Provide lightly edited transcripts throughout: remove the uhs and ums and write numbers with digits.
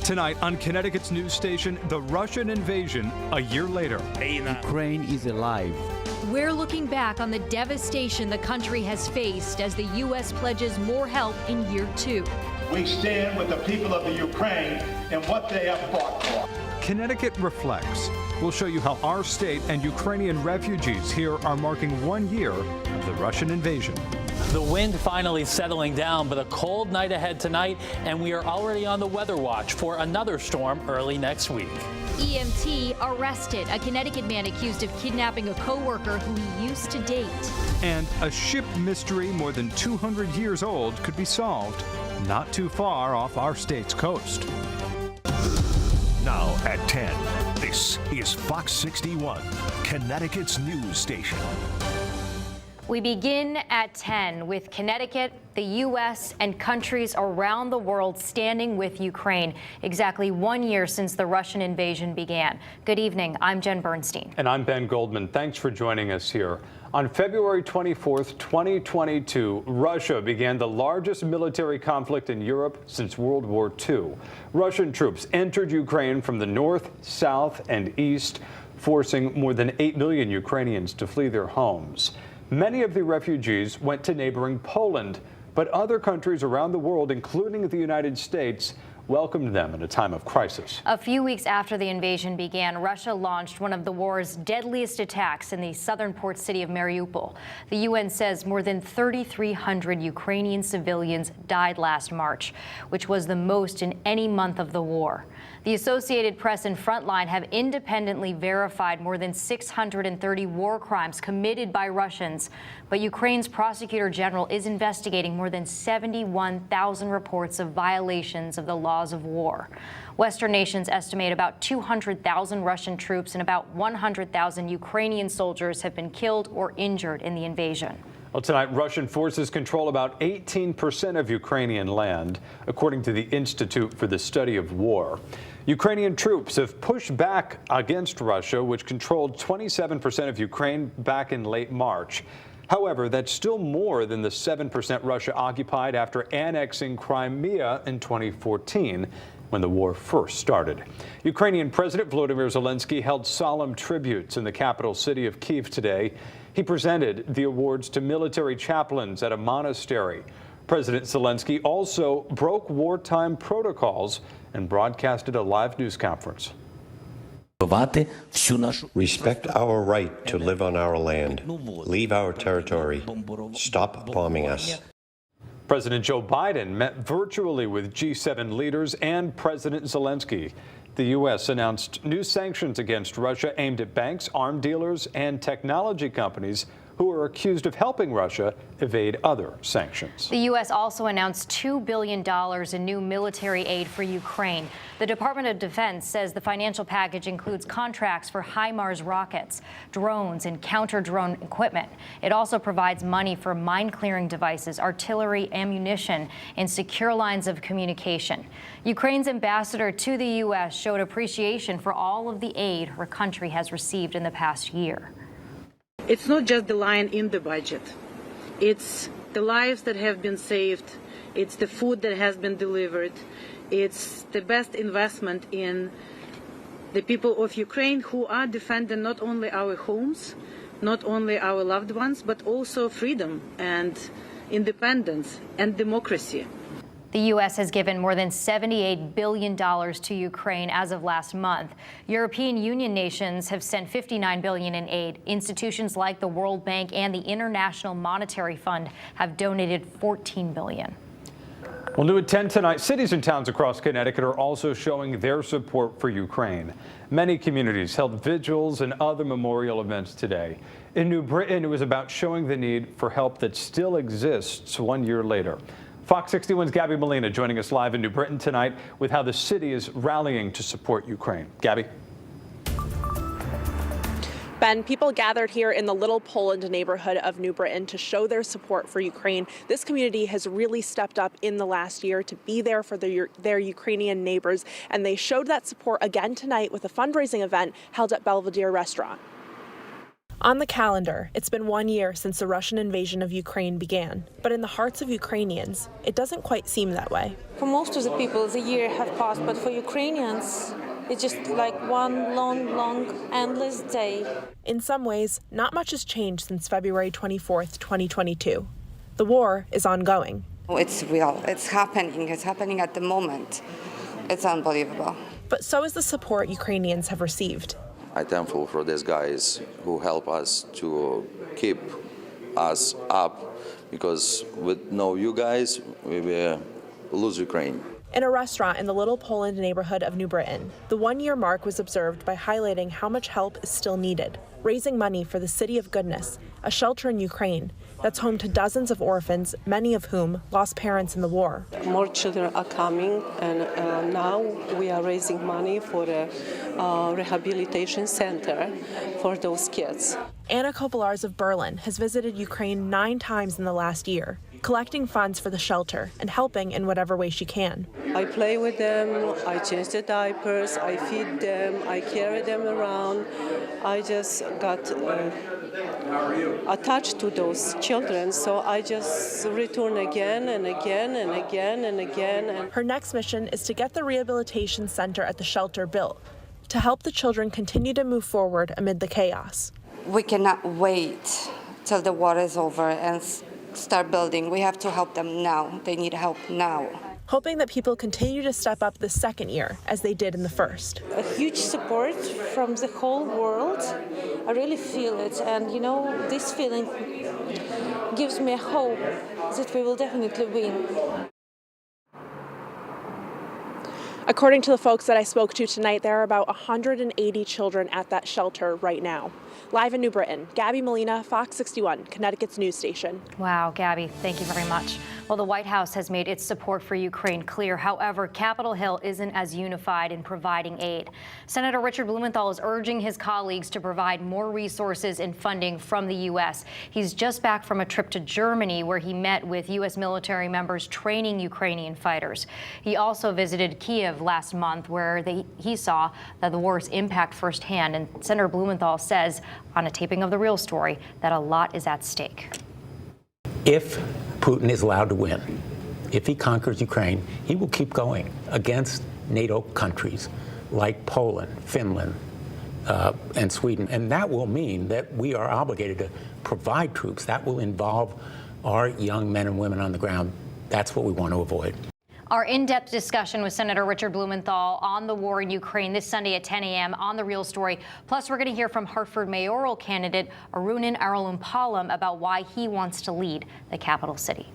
Tonight on Connecticut's news station, the Russian invasion a year later. Ukraine is alive. We're looking back on the devastation the country has faced as the U.S. pledges more help in year 2. We stand with the people of the Ukraine and what they have fought for. Connecticut Reflects. We'll show you how our state and Ukrainian refugees here are marking 1 year of the Russian invasion. The wind finally settling down, but a cold night ahead tonight, and we are already on the weather watch for another storm early next week. EMT arrested. A Connecticut man accused of kidnapping a co-worker who he used to date. And a ship mystery more than 200 years old could be solved not too far off our state's coast. Now at 10, this is Fox 61, Connecticut's news station. We begin at 10 with Connecticut, the U.S., and countries around the world standing with Ukraine. Exactly 1 year since the Russian invasion began. Good evening. I'm Jen Bernstein. And I'm Ben Goldman. Thanks for joining us here. On February 24th, 2022, Russia began the largest military conflict in Europe since World War II. Russian troops entered Ukraine from the north, south, and east, forcing more than 8 million Ukrainians to flee their homes. Many of the refugees went to neighboring Poland, but other countries around the world, including the United States, welcomed them in a time of crisis. A few weeks after the invasion began, Russia launched one of the war's deadliest attacks in the southern port city of Mariupol. The UN says more than 3,300 Ukrainian civilians died last March, which was the most in any month of the war. The Associated Press and Frontline have independently verified more than 630 war crimes committed by Russians, but Ukraine's prosecutor general is investigating more than 71,000 reports of violations of the laws of war. Western nations estimate about 200,000 Russian troops and about 100,000 Ukrainian soldiers have been killed or injured in the invasion. Well, tonight, Russian forces control about 18% of Ukrainian land, according to the Institute for the Study of War. Ukrainian troops have pushed back against Russia, which controlled 27% of Ukraine back in late March. However, that's still more than the 7% Russia occupied after annexing Crimea in 2014, when the war first started. Ukrainian President Volodymyr Zelensky held solemn tributes in the capital city of Kyiv today. He presented the awards to military chaplains at a monastery. President Zelensky also broke wartime protocols and broadcasted a live news conference. Respect our right to live on our land. Leave our territory. Stop bombing us. President Joe Biden met virtually with G7 leaders and President Zelensky. The U.S. announced new sanctions against Russia aimed at banks, arms dealers, and technology companies who are accused of helping Russia evade other sanctions. The U.S. also announced $2 billion in new military aid for Ukraine. The Department of Defense says the financial package includes contracts for HIMARS rockets, drones, and counter-drone equipment. It also provides money for mine-clearing devices, artillery, ammunition, and secure lines of communication. Ukraine's ambassador to the U.S. showed appreciation for all of the aid her country has received in the past year. It's not just the line in the budget. It's the lives that have been saved. It's the food that has been delivered. It's the best investment in the people of Ukraine who are defending not only our homes, not only our loved ones, but also freedom and independence and democracy. The U.S. has given more than $78 billion to Ukraine as of last month. European Union nations have sent $59 billion in aid. Institutions like the World Bank and the International Monetary Fund have donated $14 billion. Well, new at 10 tonight, cities and towns across Connecticut are also showing their support for Ukraine. Many communities held vigils and other memorial events today. In New Britain, it was about showing the need for help that still exists 1 year later. Fox 61's Gabby Molina joining us live in New Britain tonight with how the city is rallying to support Ukraine. Gabby. Ben, people gathered here in the Little Poland neighborhood of New Britain to show their support for Ukraine. This community has really stepped up in the last year to be there for their Ukrainian neighbors, and they showed that support again tonight with a fundraising event held at Belvedere Restaurant. On the calendar, it's been 1 year since the Russian invasion of Ukraine began. But in the hearts of Ukrainians, it doesn't quite seem that way. For most of the people, the year have passed, but for Ukrainians, it's just like one long, endless day. In some ways, not much has changed since February 24th, 2022. The war is ongoing. It's real. It's happening at the moment. It's unbelievable. But so is the support Ukrainians have received. I'm thankful for these guys who help us to keep us up, because with no you guys, we will lose Ukraine. In a restaurant in the Little Poland neighborhood of New Britain, the 1 year mark was observed by highlighting how much help is still needed, raising money for the City of Goodness, a shelter in Ukraine that's home to dozens of orphans, many of whom lost parents in the war. More children are coming, and now we are raising money for a rehabilitation center for those kids. Anna Kopelars of Berlin has visited Ukraine 9 times in the last year, collecting funds for the shelter and helping in whatever way she can. I play with them, I change the diapers, I feed them, I carry them around. I just got attached to those children, so I just return again and again and again and again. Her next mission is to get the rehabilitation center at the shelter built, to help the children continue to move forward amid the chaos. We cannot wait till the war is over and start building. We have to help them now. They need help now. Hoping that people continue to step up the second year as they did in the first. A huge support from the whole world. I really feel it, and this feeling gives me hope that we will definitely win. According to the folks that I spoke to tonight, there are about 180 children at that shelter right now. Live in New Britain, Gabby Molina, Fox 61, Connecticut's news station. Wow, Gabby, thank you very much. Well, the White House has made its support for Ukraine clear. However, Capitol Hill isn't as unified in providing aid. Senator Richard Blumenthal is urging his colleagues to provide more resources and funding from the U.S. He's just back from a trip to Germany where he met with U.S. military members training Ukrainian fighters. He also visited Kiev last month where he saw that the war's impact firsthand. And Senator Blumenthal says on a taping of The Real Story that a lot is at stake. If Putin is allowed to win, if he conquers Ukraine, he will keep going against NATO countries like Poland, Finland, and Sweden. And that will mean that we are obligated to provide troops. That will involve our young men and women on the ground. That's what we want to avoid. Our in-depth discussion with Senator Richard Blumenthal on the war in Ukraine this Sunday at 10 a.m. on The Real Story. Plus, we're going to hear from Hartford mayoral candidate Arunan Arulampalam about why he wants to lead the capital city.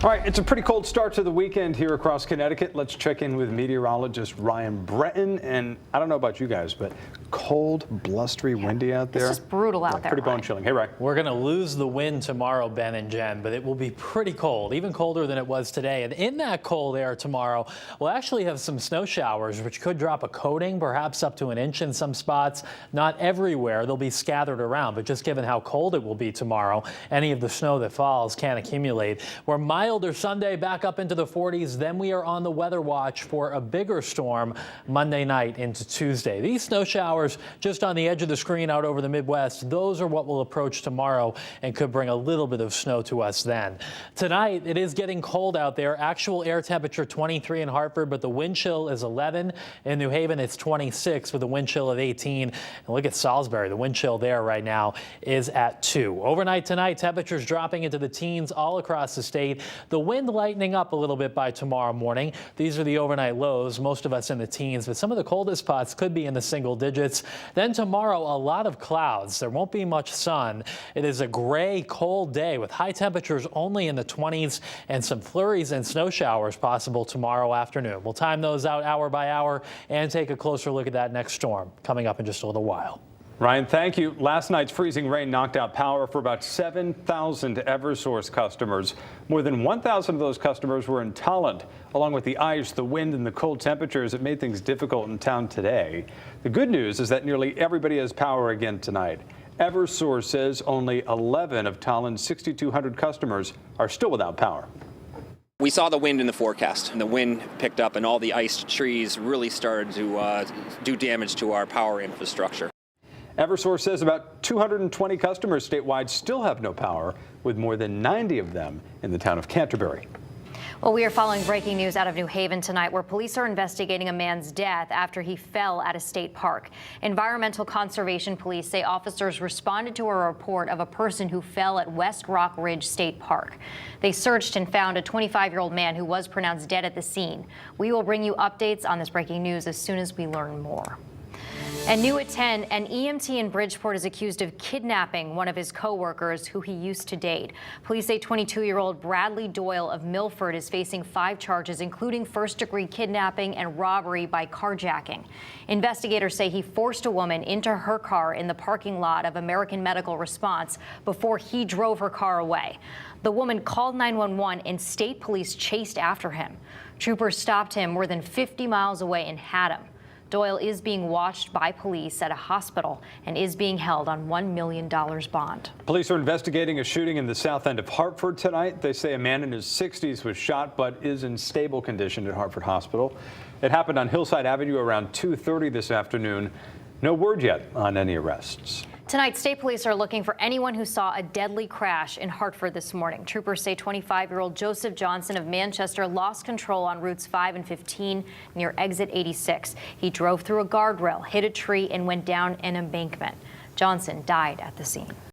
All right, it's a pretty cold start to the weekend here across Connecticut. Let's check in with meteorologist Ryan Breton. And I don't know about you guys, but cold, blustery, windy out there. It's just brutal out there. Pretty bone chilling. Hey, Ryan. We're going to lose the wind tomorrow, Ben and Jen, but it will be pretty cold, even colder than it was today. And in that cold air tomorrow, we'll actually have some snow showers, which could drop a coating, perhaps up to an inch in some spots. Not everywhere. They'll be scattered around, but just given how cold it will be tomorrow, any of the snow that falls can accumulate. We're milder Sunday, back up into the 40s. Then we are on the weather watch for a bigger storm Monday night into Tuesday. These snow showers just on the edge of the screen out over the Midwest, those are what will approach tomorrow and could bring a little bit of snow to us then. Tonight, it is getting cold out there. Actual air temperature 23 in Hartford, but the wind chill is 11. In New Haven, it's 26 with a wind chill of 18. And look at Salisbury. The wind chill there right now is at 2. Overnight tonight, temperatures dropping into the teens all across the state. The wind lightening up a little bit by tomorrow morning. These are the overnight lows, most of us in the teens, but some of the coldest spots could be in the single digits. Then tomorrow, a lot of clouds. There won't be much sun. It is a gray, cold day with high temperatures only in the 20s and some flurries and snow showers possible tomorrow afternoon. We'll time those out hour by hour and take a closer look at that next storm coming up in just a little while. Ryan, thank you. Last night's freezing rain knocked out power for about 7,000 Eversource customers. More than 1,000 of those customers were in Tolland. Along with the ice, the wind, and the cold temperatures, it made things difficult in town today. The good news is that nearly everybody has power again tonight. Eversource says only 11 of Tolland's 6,200 customers are still without power. We saw the wind in the forecast, and the wind picked up, and all the iced trees really started to do damage to our power infrastructure. Eversource says about 220 customers statewide still have no power, with more than 90 of them in the town of Canterbury. Well, we are following breaking news out of New Haven tonight, where police are investigating a man's death after he fell at a state park. Environmental Conservation Police say officers responded to a report of a person who fell at West Rock Ridge State Park. They searched and found a 25-year-old man who was pronounced dead at the scene. We will bring you updates on this breaking news as soon as we learn more. And new at 10, an EMT in Bridgeport is accused of kidnapping one of his co-workers who he used to date. Police say 22-year-old Bradley Doyle of Milford is facing 5 charges, including first-degree kidnapping and robbery by carjacking. Investigators say he forced a woman into her car in the parking lot of American Medical Response before he drove her car away. The woman called 911 and state police chased after him. Troopers stopped him more than 50 miles away and had him. Doyle is being watched by police at a hospital and is being held on $1 million bond. Police are investigating a shooting in the south end of Hartford tonight. They say a man in his 60s was shot but is in stable condition at Hartford Hospital. It happened on Hillside Avenue around 2:30 this afternoon. No word yet on any arrests. Tonight, state police are looking for anyone who saw a deadly crash in Hartford this morning. Troopers say 25-year-old Joseph Johnson of Manchester lost control on routes 5 and 15 near exit 86. He drove through a guardrail, hit a tree, and went down an embankment. Johnson died at the scene.